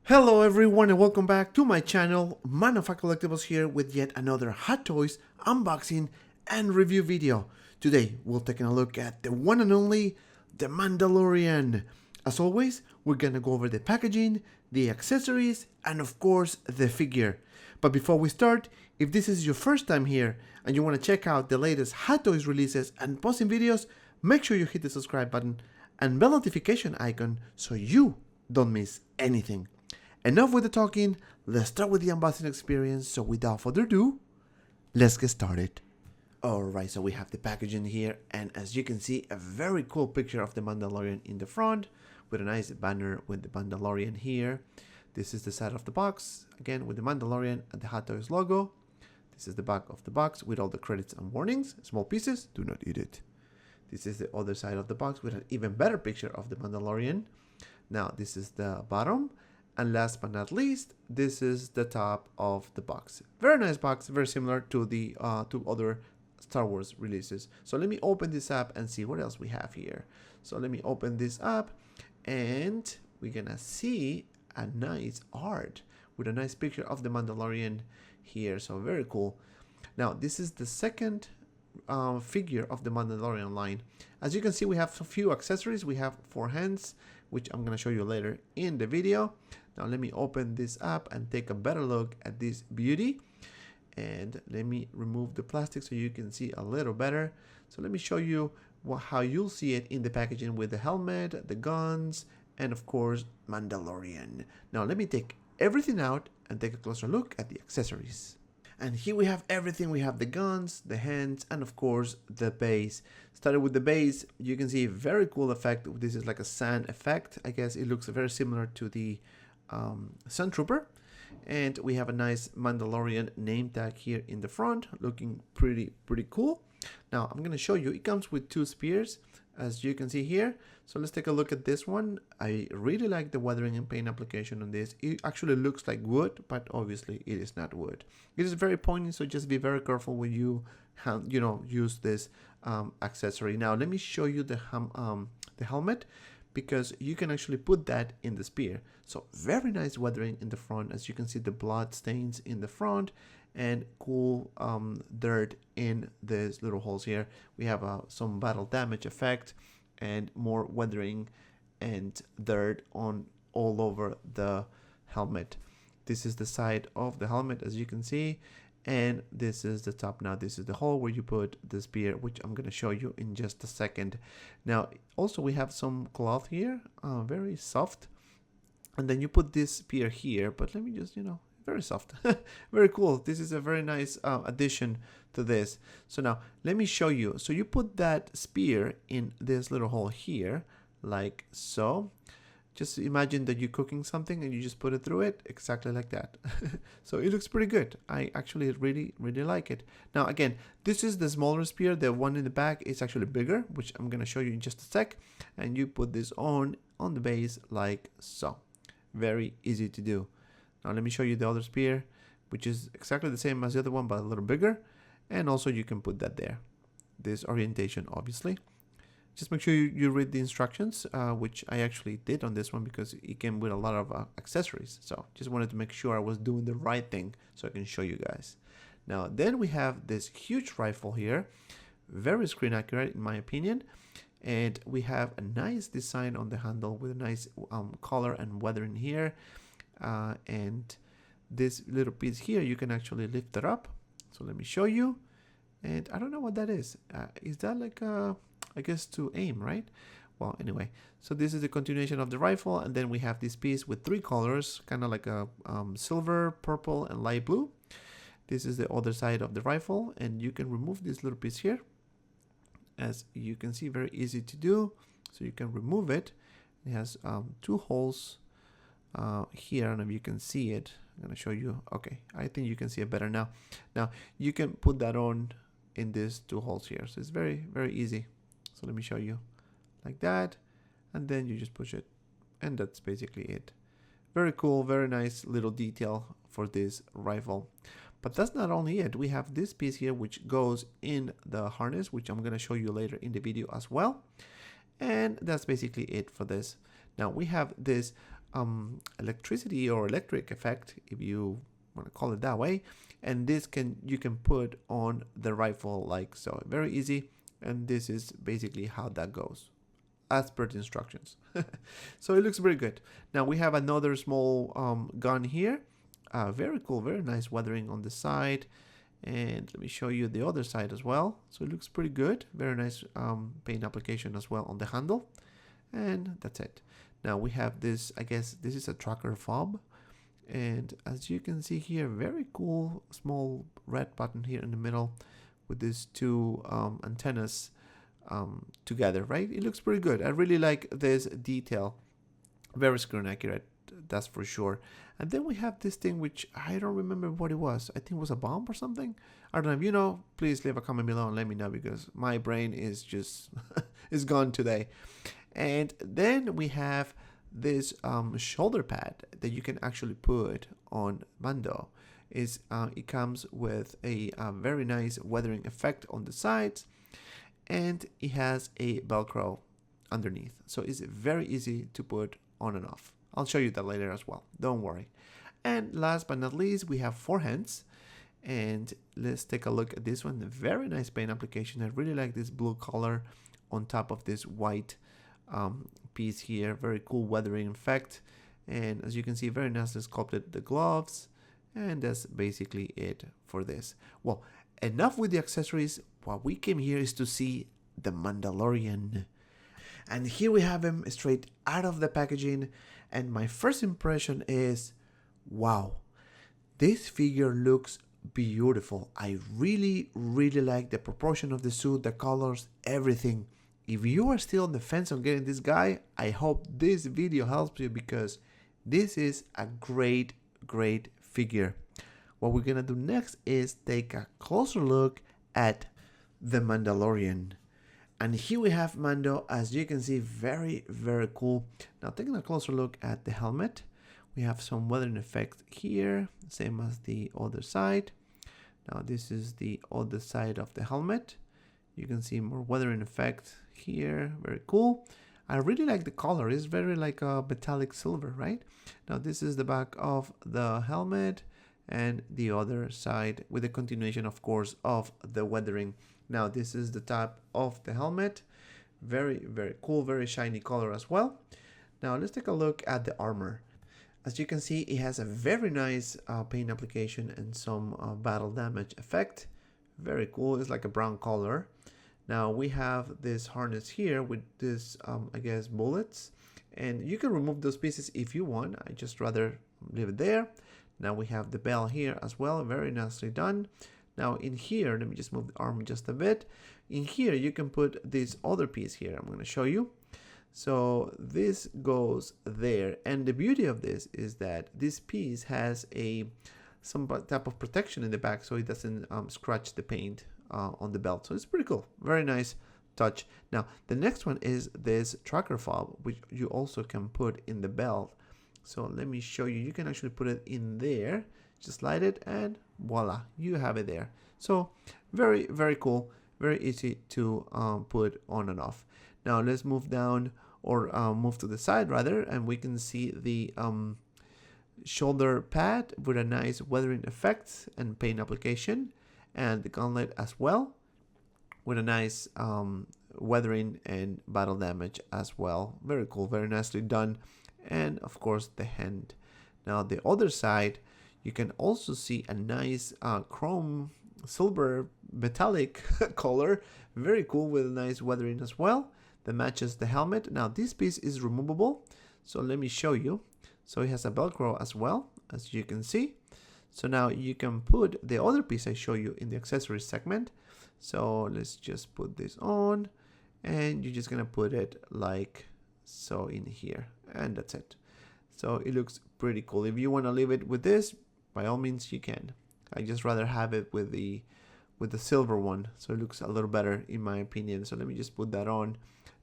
Hello everyone and welcome back to my channel. Man of Collectibles here with yet another Hot Toys unboxing and review video. Today we're taking a look at the one and only The Mandalorian. As always, we're gonna go over the packaging, the accessories, and of course the figure. But before we start, if this is your first time here and you want to check out the latest Hot Toys releases and posting videos, make sure you hit the subscribe button and bell notification icon so you don't miss anything. Enough with the talking, let's start with the unboxing experience. So without further ado, let's get started. Alright, so we have the packaging here, and as you can see, a very cool picture of the Mandalorian in the front with a nice banner with the Mandalorian here. This is the side of the box, again with the Mandalorian and the Hot Toys logo. This is the back of the box with all the credits and warnings. Small pieces, do not eat it. This is the other side of the box with an even better picture of the Mandalorian. Now this is the bottom. And last but not least, this is the top of the box. Very nice box, very similar to the two other Star Wars releases. So let me open this up and see what else we have here. So let me open this up and we're gonna see a nice art with a nice picture of the Mandalorian here. So very cool. Now this is the second figure of the Mandalorian line. As you can see, we have a few accessories. We have 4 hands, which I'm going to show you later in the video. Now let me open this up and take a better look at this beauty. And let me remove the plastic so you can see a little better. So let me show you how you'll see it in the packaging with the helmet, the guns, and of course Mandalorian. Now let me take everything out and take a closer look at the accessories. And here we have everything. We have the guns, the hands, and of course the base. Started with the base, you can see a very cool effect. This is like a sand effect. I guess it looks very similar to the Sand Trooper. And we have a nice Mandalorian name tag here in the front, looking pretty cool. Now I'm going to show you, it comes with 2 spears, as you can see here. So let's take a look at this one. I really like the weathering and paint application on this. It actually looks like wood, but obviously it is not wood. It is very pointy, so just be very careful when you use this accessory. Now let me show you the helmet, because you can actually put that in the spear. So very nice weathering in the front. As you can see, the blood stains in the front and cool dirt in these little holes here. We have some battle damage effect and more weathering and dirt on all over the helmet. This is the side of the helmet, as you can see, and this is the top. Now this is the hole where you put the spear, which I'm going to show you in just a second. Now also we have some cloth here, very soft, and then you put this spear here, but let me just very soft. Very cool. This is a very nice addition to this. So now let me show you. So you put that spear in this little hole here, like so. Just imagine that you're cooking something and you just put it through it, exactly like that. So it looks pretty good. I actually really like it. Now again, this is the smaller spear. The one in the back is actually bigger, which I'm going to show you in just a sec. And you put this on the base like so. Very easy to do. Now let me show you the other spear, which is exactly the same as the other one, but a little bigger. And also you can put that there. This orientation, obviously. Just make sure you read the instructions, which I actually did on this one because it came with a lot of accessories. So just wanted to make sure I was doing the right thing so I can show you guys. Now then we have this huge rifle here. Very screen accurate in my opinion. And we have a nice design on the handle with a nice color and weathering here. And this little piece here, you can actually lift it up. So let me show you. And I don't know what that is. Is that like a, I guess to aim, right? Well, anyway, so this is the continuation of the rifle. And then we have this piece with 3 colors, kind of like a silver, purple, and light blue. This is the other side of the rifle. And you can remove this little piece here. As you can see, very easy to do. So you can remove it. It has 2 holes here. I don't know if you can see it. I'm going to show you. Okay, I think you can see it better now. Now, you can put that on in these 2 holes here. So it's very easy. So let me show you like that. And then you just push it. And that's basically it. Very cool, very nice little detail for this rifle. But that's not only it. We have this piece here which goes in the harness, which I'm going to show you later in the video as well. And that's basically it for this. Now we have this electricity or electric effect, if you want to call it that way. And this you can put on the rifle like so. Very easy. And this is basically how that goes as per the instructions. So it looks very good. Now we have another small gun here. Very cool, very nice weathering on the side. And let me show you the other side as well. So it looks pretty good. Very nice paint application as well on the handle. And that's it. Now we have this, I guess this is a tracker fob. And as you can see here, very cool small red button here in the middle with these two antennas together, right? It looks pretty good. I really like this detail. Very screen accurate, that's for sure. And then we have this thing which I don't remember what it was. I think it was a bomb or something. I don't know. If you know, please leave a comment below and let me know, because my brain is just is gone today. And then we have this shoulder pad that you can actually put on Mando. It comes with a very nice weathering effect on the sides, and it has a Velcro underneath, so it's very easy to put on and off. I'll show you that later as well, don't worry. And last but not least, we have four hands, and let's take a look at this one. A very nice paint application. I really like this blue color on top of this white piece here. Very cool weathering effect, and as you can see, very nicely sculpted the gloves. And that's basically it for this. Well, enough with the accessories. What we came here is to see the Mandalorian. And here we have him straight out of the packaging. And my first impression is, wow, this figure looks beautiful. I really, really like the proportion of the suit, the colors, everything. If you are still on the fence on getting this guy, I hope this video helps you, because this is a great, great figure. What we're gonna do next is take a closer look at the Mandalorian. And here we have Mando, as you can see, very, very cool. Now taking a closer look at the helmet, we have some weathering effect here, same as the other side. Now this is the other side of the helmet. You can see more weathering effect here, very cool. I really like the color, it's very like a metallic silver, right? Now this is the back of the helmet, and the other side with the continuation, of course, of the weathering. Now this is the top of the helmet. Very, very cool, very shiny color as well. Now let's take a look at the armor. As you can see, it has a very nice paint application and some battle damage effect. Very cool, it's like a brown color. Now we have this harness here with this, I guess, bullets. And you can remove those pieces if you want. I just rather leave it there. Now we have the bell here as well, very nicely done. Now in here, let me just move the arm just a bit. In here, you can put this other piece here. I'm going to show you. So this goes there. And the beauty of this is that this piece has some type of protection in the back, so it doesn't scratch the paint on the belt. So it's pretty cool. Very nice touch. Now the next one is this tracker fob, which you also can put in the belt. So let me show you. You can actually put it in there, just slide it, and voila, you have it there. So very, very cool, very easy to put on and off. Now let's move down, or move to the side rather, and we can see the shoulder pad with a nice weathering effect and paint application, and the gauntlet as well with a nice weathering and battle damage as well. Very cool, very nicely done. And of course the hand. Now the other side, you can also see a nice chrome silver metallic color. Very cool, with a nice weathering as well that matches the helmet. Now this piece is removable, so let me show you. So it has a Velcro as well, as you can see. So now you can put the other piece I show you in the accessories segment. So let's just put this on, and you're just gonna put it like so in here, and that's it. So it looks pretty cool. If you want to leave it with this, by all means you can. I just rather have it with the silver one, so it looks a little better in my opinion. So let me just put that on.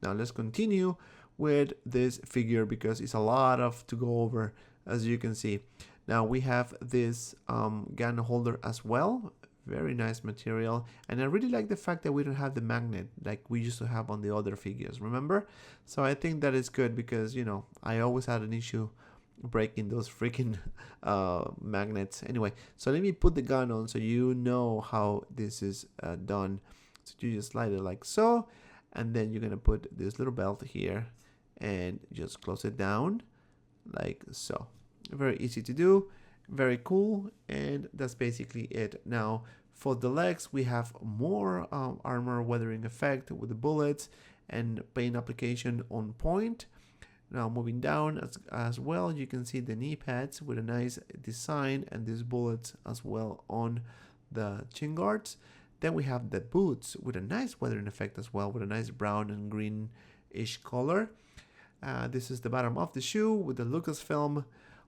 Now let's continue with this figure, because it's a lot of to go over, as you can see. Now we have this gun holder as well. Very nice material, and I really like the fact that we don't have the magnet like we used to have on the other figures, remember? So I think that is good, because, you know, I always had an issue breaking those freaking magnets. Anyway, so let me put the gun on so you know how this is done. So you just slide it like so, and then you're gonna put this little belt here and just close it down like so. Very easy to do, very cool, and that's basically it. Now for the legs, we have more armor weathering effect with the bullets and paint application on point. Now moving down as well, you can see the knee pads with a nice design and these bullets as well on the chin guards. Then we have the boots with a nice weathering effect as well, with a nice brown and greenish color. This is the bottom of the shoe with the Lucasfilm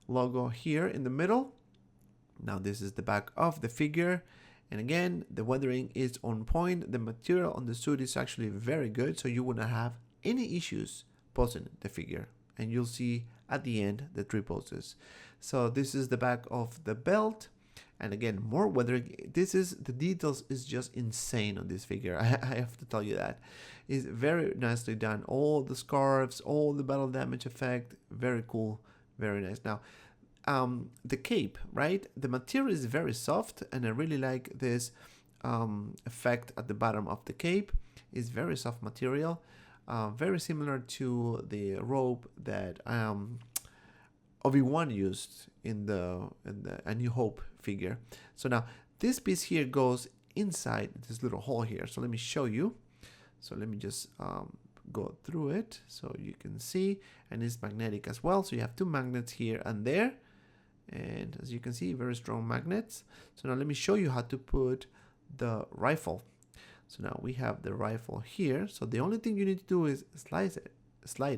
logo here in the middle. Now this is the back of the figure, and again the weathering is on point. The material on the suit is actually very good, so you will not have any issues posing the figure, and you'll see at the end the 3 poses. So this is the back of the belt, and again more weathering. The details is just insane on this figure. I have to tell you that. It's very nicely done. All the scarves, all the battle damage effect, very cool, very nice. Now the cape, right? The material is very soft, and I really like this effect at the bottom of the cape. It's very soft material, very similar to the robe that Obi-Wan used in the A New Hope figure. So now this piece here goes inside this little hole here. So let me show you. So let me just go through it so you can see, and it's magnetic as well. So you have 2 magnets here and there. And as you can see, very strong magnets. So now let me show you how to put the rifle. So now we have the rifle here. So the only thing you need to do is slide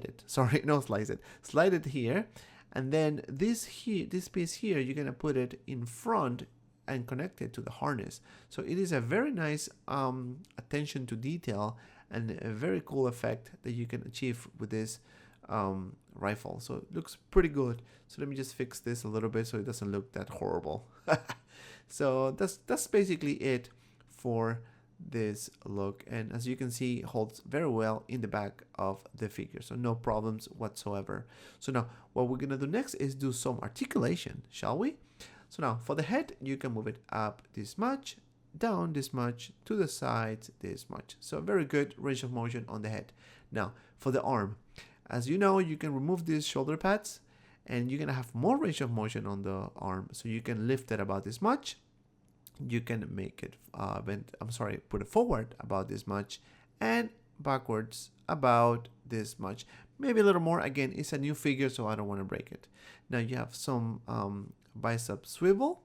it here. And then this piece here, you're gonna put it in front and connect it to the harness. So it is a very nice attention to detail and a very cool effect that you can achieve with this rifle. So it looks pretty good. So let me just fix this a little bit so it doesn't look that horrible. So that's basically it for this look, and as you can see, holds very well in the back of the figure, so no problems whatsoever. So now what we're gonna do next is do some articulation, shall we? So now for the head, you can move it up this much, down this much, to the sides this much. So very good range of motion on the head. Now for the arm, as you know, you can remove these shoulder pads and you're gonna have more range of motion on the arm. So you can lift it about this much. You can make it put it forward about this much and backwards about this much, maybe a little more. Again, it's a new figure, so I don't want to break it. Now you have some bicep swivel,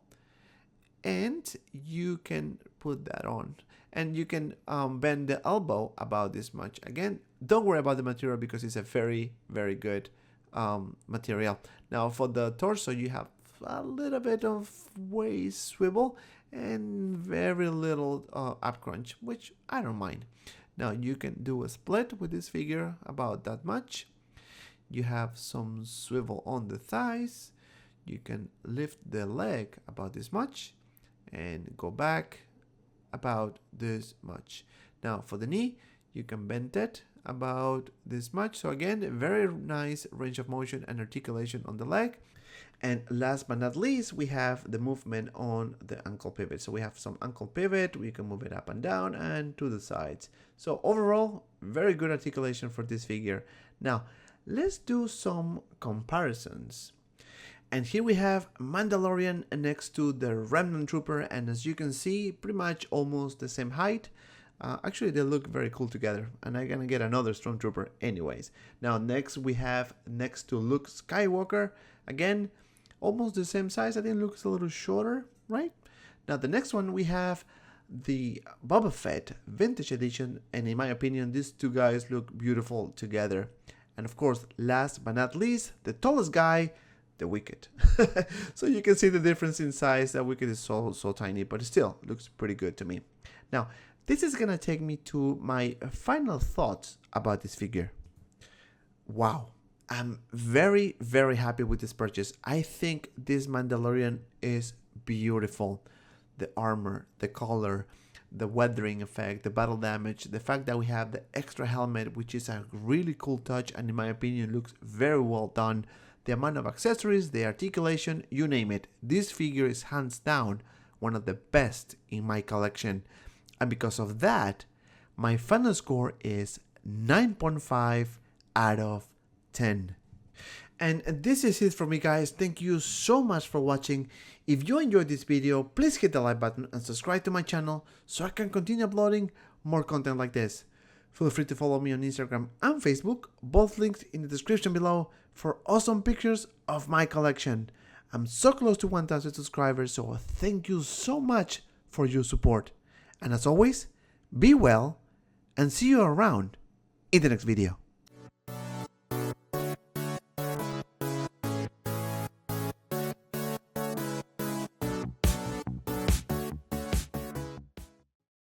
and you can put that on, and you can bend the elbow about this much. Again, don't worry about the material because it's a very, very good material. Now for the torso, you have a little bit of waist swivel and very little up crunch, which I don't mind. Now you can do a split with this figure about that much. You have some swivel on the thighs. You can lift the leg about this much and go back about this much. Now for the knee, you can bend it about this much. So again, very nice range of motion and articulation on the leg. And last but not least, we have the movement on the ankle pivot. So we have some ankle pivot. We can move it up and down and to the sides. So overall, very good articulation for this figure. Now, let's do some comparisons. And here we have Mandalorian next to the Remnant Trooper. And as you can see, pretty much almost the same height. Actually, they look very cool together. And I'm going to get another Stormtrooper anyways. Now, next we have next to Luke Skywalker. Again, almost the same size. I think Luke's a little shorter, right? Now, the next one we have the Boba Fett Vintage Edition. And in my opinion, these two guys look beautiful together. And of course, last but not least, the tallest guy, the Wicket. So you can see the difference in size. That Wicket is so tiny, but it still looks pretty good to me. Now, this is gonna take me to my final thoughts about this figure. Wow, I'm very, very happy with this purchase. I think this Mandalorian is beautiful. The armor, the color, the weathering effect, the battle damage, the fact that we have the extra helmet, which is a really cool touch and in my opinion looks very well done. the amount of accessories, the articulation, you name it. This figure is hands down one of the best in my collection. And because of that, my final score is 9.5 out of 10. And this is it for me, guys. Thank you so much for watching. If you enjoyed this video, please hit the like button and subscribe to my channel so I can continue uploading more content like this. Feel free to follow me on Instagram and Facebook, both links in the description below, for awesome pictures of my collection. I'm so close to 1,000 subscribers, so thank you so much for your support. And as always, be well and see you around in the next video.